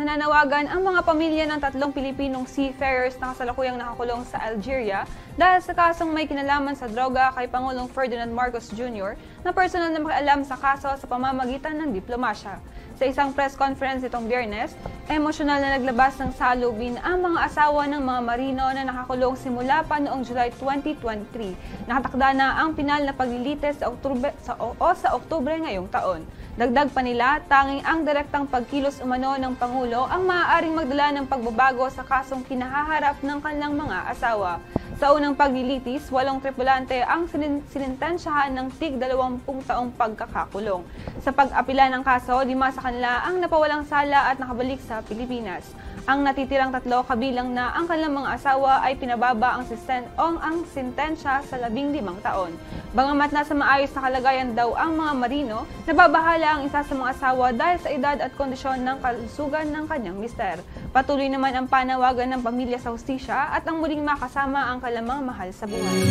nananawagan ang mga pamilya ng 3 Pilipinong seafarers na kasalukuyang nakakulong sa Algeria dahil sa kasong may kinalaman sa droga kay Pangulong Ferdinand Marcos Jr. na personal na makialam sa kaso sa pamamagitan ng diplomasya. Sa isang press conference itong Biyernes, emosyonal na naglabas ng salubin ang mga asawa ng mga marino na nakakulong simula pa noong July 2023. Nakatakda na ang pinal na paglilitis sa Oktubre ngayong taon. Dagdag pa nila, tanging ang direktang pagkilos umano ng Pangulo ang maaaring magdala ng pagbabago sa kasong kinahaharap ng kanilang mga asawa. Sa unang paglilitis, 8 tripulante ang sinintensyahan ng tig 20 taong pagkakakulong. Sa pag-apila ng kaso, 5 sa kanila ang napawalang sala at nakabalik sa Pilipinas. Ang natitirang 3 kabilang na ang kanilang mga asawa ay pinababa ang sentensya sa 15 taon. Bagamat nasa maayos na kalagayan daw ang mga marino, nababahala ang isa sa mga asawa dahil sa edad at kondisyon ng kalusugan ng kanyang mister. Patuloy naman ang panawagan ng pamilya sa hustisya at ang muling makasama ang kanilang mahal sa buhay.